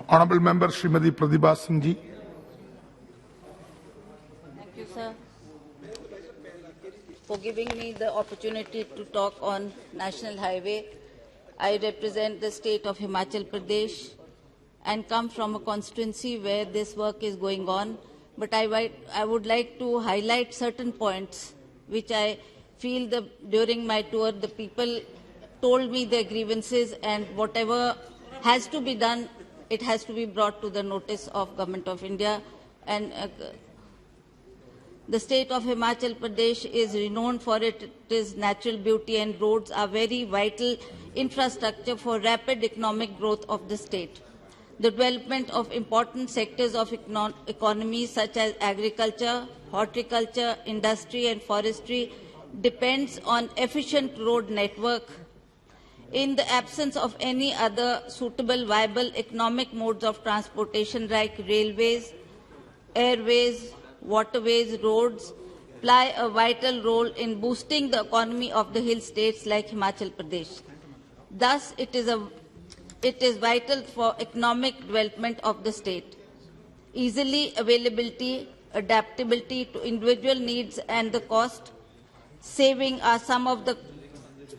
Honourable Member Srimati Pratibha Singh ji. Thank you, sir, for giving me the opportunity to talk on National Highway. I represent the state of Himachal Pradesh and come from a constituency where this work is going on. But I would like to highlight certain points which I feel during my tour the people told me their grievances, and whatever has to be done, it has to be brought to the notice of Government of India. And the state of Himachal Pradesh is renowned for its natural beauty, and roads are very vital infrastructure for rapid economic growth of the state. The development of important sectors of economy such as agriculture, horticulture, industry and forestry depends on efficient road network. In the absence of any other suitable viable economic modes of transportation like railways, airways, waterways, roads play a vital role in boosting the economy of the hill states like Himachal Pradesh. Thus, it is vital for economic development of the state. Easily availability, adaptability to individual needs and the cost saving are some of the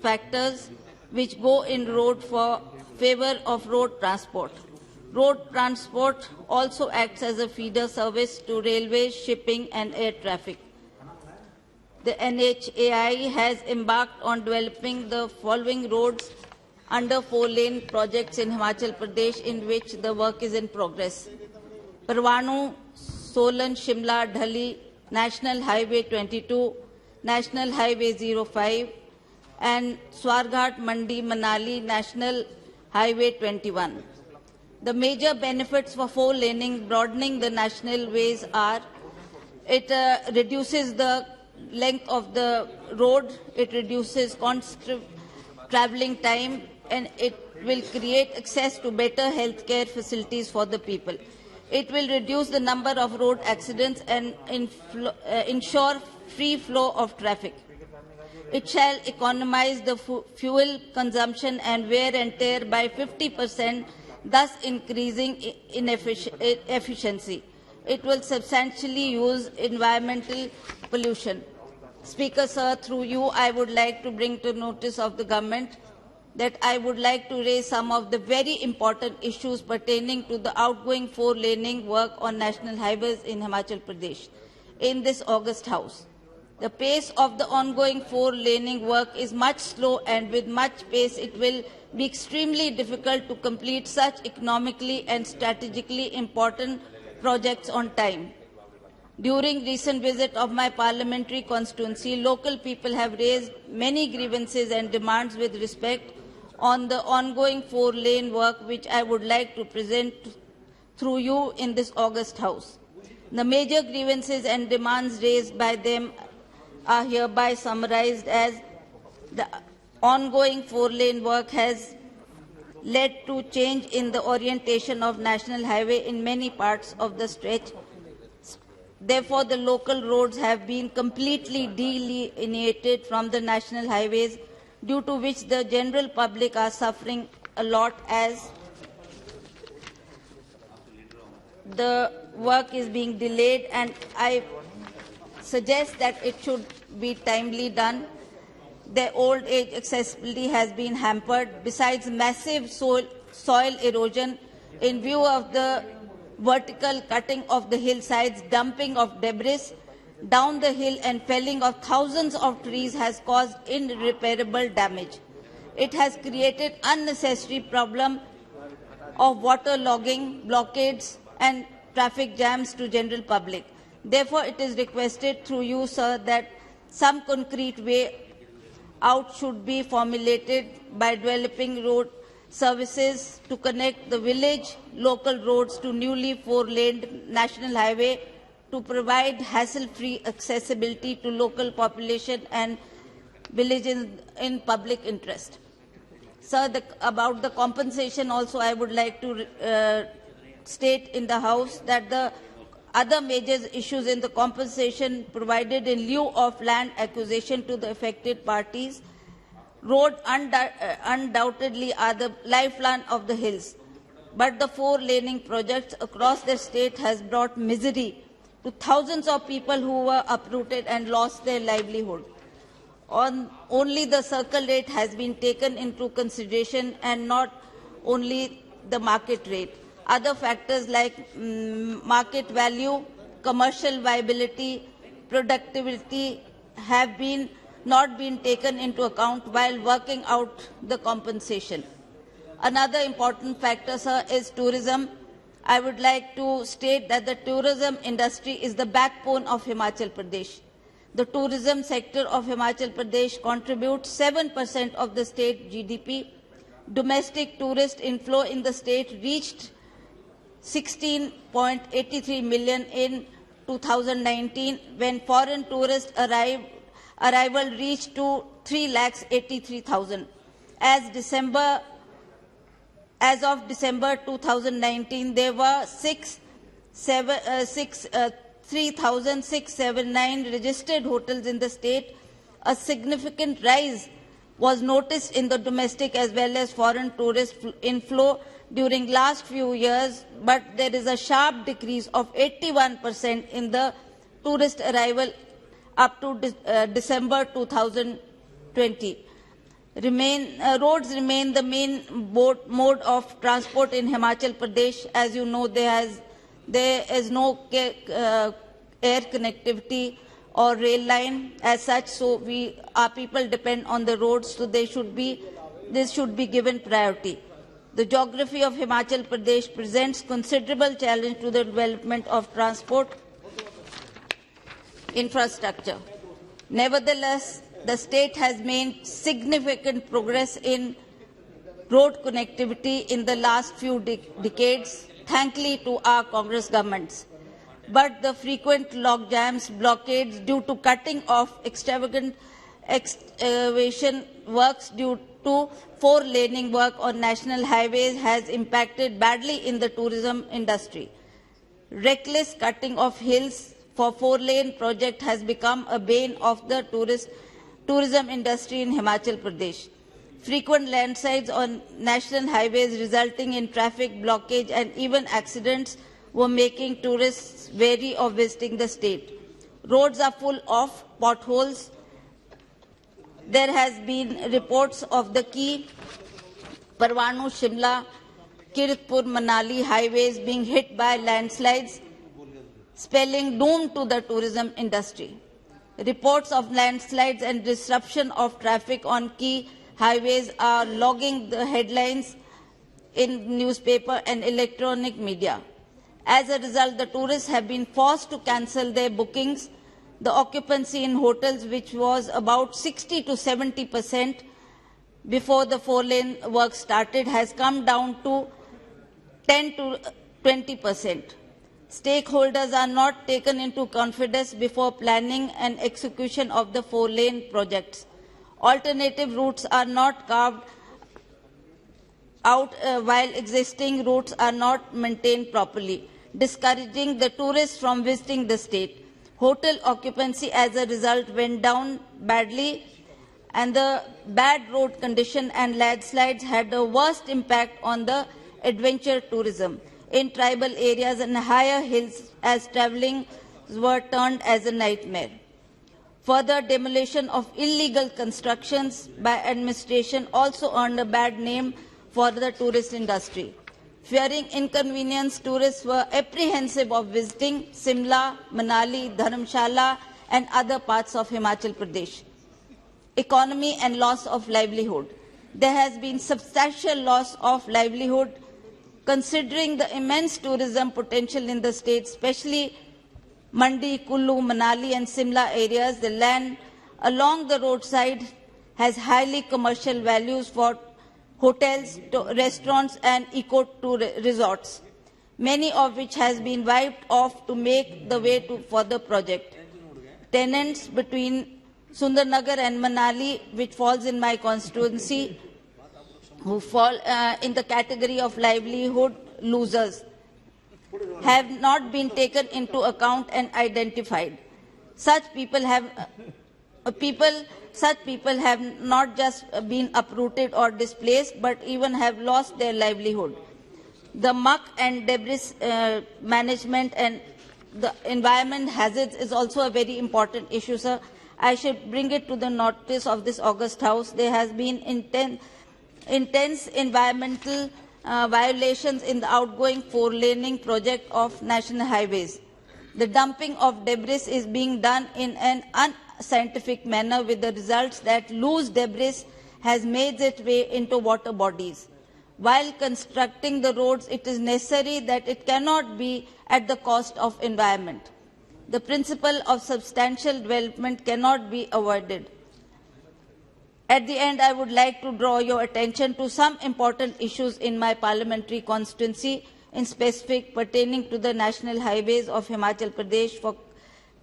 factors which go in favor of road transport. Road transport also acts as a feeder service to railways, shipping and air traffic. The NHAI has embarked on developing the following roads under 4-lane projects in Himachal Pradesh, in which the work is in progress. Parwanu, Solan, Shimla, Dhali, National Highway 22, National Highway 05, and Swarghat, Mandi, Manali, National Highway 21. The major benefits for 4-laning, broadening the national ways are: it reduces the length of the road, it reduces constant travelling time, and it will create access to better healthcare facilities for the people. It will reduce the number of road accidents and ensure free flow of traffic. It shall economize the fuel consumption and wear and tear by 50%, thus increasing efficiency. It will substantially use environmental pollution. Speaker, sir, through you, I would like to bring to notice of the government that I would like to raise some of the very important issues pertaining to the outgoing 4-laning work on national highways in Himachal Pradesh in this August House. The pace of the ongoing 4-laning work is much slow, and with much pace it will be extremely difficult to complete such economically and strategically important projects on time. During recent visit of my parliamentary constituency, local people have raised many grievances and demands with respect on the ongoing 4-lane work, which I would like to present through you in this August House. The major grievances and demands raised by them are hereby summarized as: the ongoing 4-lane work has led to change in the orientation of national highway in many parts of the stretch. Therefore, the local roads have been completely delineated from the national highways, due to which the general public are suffering a lot as the work is being delayed, and I suggest that it should be timely done. Their old age accessibility has been hampered. Besides massive soil erosion, in view of the vertical cutting of the hillsides, dumping of debris down the hill and felling of thousands of trees has caused irreparable damage. It has created unnecessary problem of water logging, blockades and traffic jams to general public. Therefore, it is requested through you, sir, that some concrete way out should be formulated by developing road services to connect the village local roads to newly 4-laned national highway to provide hassle-free accessibility to local population and villages in public interest. Sir, about the compensation also, I would like to state in the House that the other major issues in the compensation provided in lieu of land acquisition to the affected parties. Road undoubtedly are the lifeline of the hills. but the four-laning projects across the state has brought misery to thousands of people who were uprooted and lost their livelihood. Only the circle rate has been taken into consideration and not only the market rate. Other factors like market value, commercial viability, productivity have not been taken into account while working out the compensation. Another important factor, sir, is tourism. I would like to state that the tourism industry is the backbone of Himachal Pradesh. The tourism sector of Himachal Pradesh contributes 7% of the state GDP. Domestic tourist inflow in the state reached 16.83 million in 2019, when foreign tourist arrival reached to 3,83,000. As of December 2019, there were 3,679 registered hotels in the state. A significant rise was noticed in the domestic as well as foreign tourist inflow during last few years, but there is a sharp decrease of 81% in the tourist arrival up to December 2020. Roads remain the main mode of transport in Himachal Pradesh. As you know, there is no air connectivity or rail line as such, so our people depend on the roads, so this should be given priority. The geography of Himachal Pradesh presents considerable challenge to the development of transport infrastructure. Nevertheless, the state has made significant progress in road connectivity in the last few decades, thanks to our Congress governments. But the frequent log jams, blockades due to cutting off extravagant excavation works due to four-laning work on national highways has impacted badly in the tourism industry. Reckless cutting of hills for four-lane project has become a bane of the tourism industry in Himachal Pradesh. Frequent landslides on national highways resulting in traffic blockage and even accidents were making tourists wary of visiting the state. Roads are full of potholes. There has been reports of the key Parwanu, Shimla, Kiritpur, Manali highways being hit by landslides, spelling doom to the tourism industry. Reports of landslides and disruption of traffic on key highways are logging the headlines in newspaper and electronic media. As a result, the tourists have been forced to cancel their bookings. The occupancy in hotels, which was about 60 to 70% before the four-lane work started, has come down to 10 to 20%. Stakeholders are not taken into confidence before planning and execution of the four-lane projects. Alternative routes are not carved out while existing routes are not maintained properly, discouraging the tourists from visiting the state. Hotel occupancy as a result went down badly, and the bad road condition and landslides had the worst impact on the adventure tourism in tribal areas and higher hills, as travelling were turned as a nightmare. Further demolition of illegal constructions by administration also earned a bad name for the tourist industry. Fearing inconvenience, tourists were apprehensive of visiting Simla, Manali, Dharamshala and other parts of Himachal Pradesh. Economy and loss of livelihood. There has been substantial loss of livelihood considering the immense tourism potential in the state, especially Mandi, Kullu, Manali and Simla areas. The land along the roadside has highly commercial values for hotels, restaurants and eco-resorts, many of which has been wiped off to make the way for the project. Tenants between Sundarnagar and Manali, which falls in my constituency, who fall in the category of livelihood losers, have not been taken into account and identified. Such people have not just been uprooted or displaced, but even have lost their livelihood. The muck and debris management and the environment hazards is also a very important issue, sir. I should bring it to the notice of this August House. There has been intense environmental violations in the outgoing four-laning project of national highways. The dumping of debris is being done in an unscientific manner, with the results that loose debris has made its way into water bodies. While constructing the roads, it is necessary that it cannot be at the cost of environment. The principle of substantial development cannot be avoided. At the end, I would like to draw your attention to some important issues in my parliamentary constituency, in specific pertaining to the national highways of Himachal Pradesh for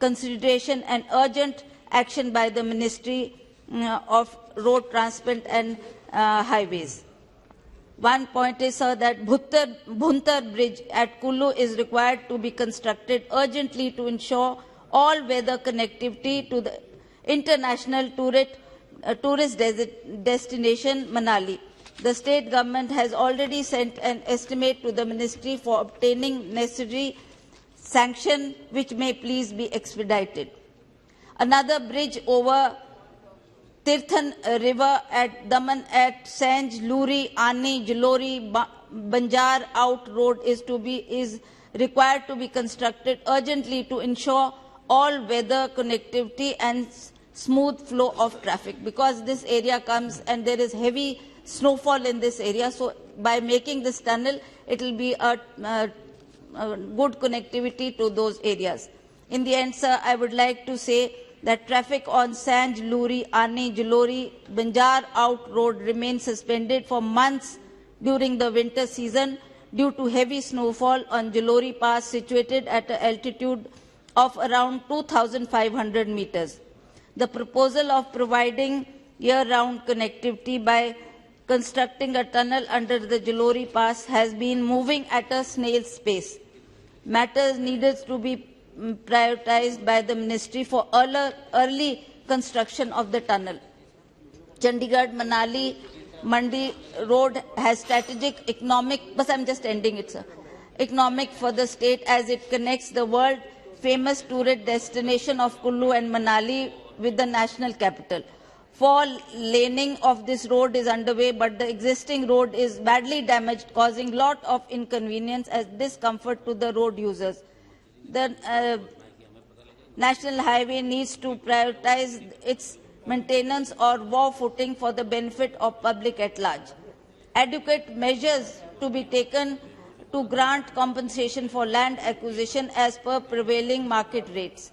consideration and urgent action by the Ministry of Road Transport and Highways. One point is, sir, that Bhuntar Bridge at Kullu is required to be constructed urgently to ensure all-weather connectivity to the international tourist destination Manali. The state government has already sent an estimate to the ministry for obtaining necessary sanction, which may please be expedited. Another bridge over Tirthan River at Daman at Sanj, Luri, Ani, Jalori, Banjar Out Road is required to be constructed urgently to ensure all-weather connectivity and smooth flow of traffic, because this area comes and there is heavy snowfall in this area. So by making this tunnel, it will be a good connectivity to those areas. In the end, sir, I would like to say that traffic on Sanj, Luri, Ani, Jalori, Banjar Out Road remains suspended for months during the winter season due to heavy snowfall on Jalori Pass, situated at an altitude of around 2,500 meters. The proposal of providing year-round connectivity by constructing a tunnel under the Jalori Pass has been moving at a snail's pace. Matters needed to be prioritized by the ministry for early construction of the tunnel. Chandigarh-Manali Mandi Road has strategic economic, but I'm just ending it, sir, economic for the state, as it connects the world-famous tourist destination of Kullu and Manali with the national capital. Four-laning of this road is underway, but the existing road is badly damaged, causing lot of inconvenience and discomfort to the road users. The National Highway needs to prioritize its maintenance or war footing for the benefit of public at large. Adequate measures to be taken to grant compensation for land acquisition as per prevailing market rates.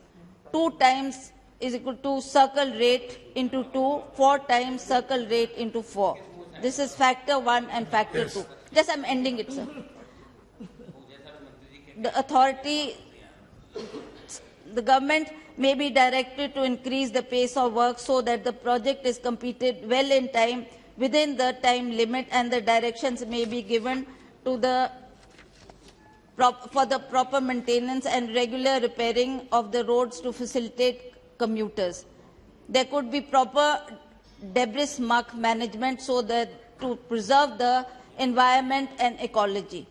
2 times is equal to circle rate into 2, 4 times circle rate into 4. This is factor 1 and factor 2. Just I'm ending it, sir. The government may be directed to increase the pace of work so that the project is completed well in time, within the time limit, and the directions may be given to for the proper maintenance and regular repairing of the roads to facilitate commuters. There could be proper debris muck management so that to preserve the environment and ecology.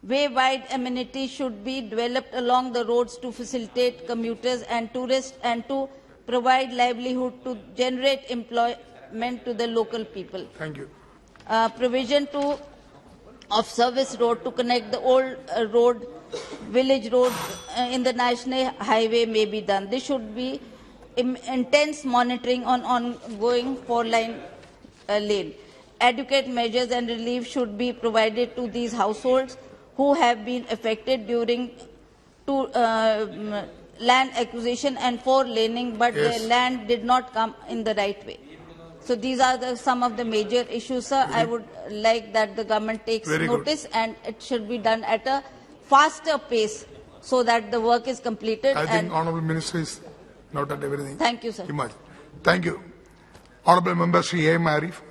Way-wide amenities should be developed along the roads to facilitate commuters and tourists and to provide livelihood to generate employment to the local people. Thank you. Provision of service road to connect the old road, village road in the national highway may be done. This should be intense monitoring on ongoing four-line lane. Adequate measures and relief should be provided to these households who have been affected during land acquisition and four-laning, but Yes. their land did not come in the right way. So these are some of the major issues, sir. I would like that the government takes Very good. notice, and it should be done at a faster pace so that the work is completed. I and think Honourable Minister is noted everything. Thank you, sir. Thank you. Honourable Member Shri A. M. Arif.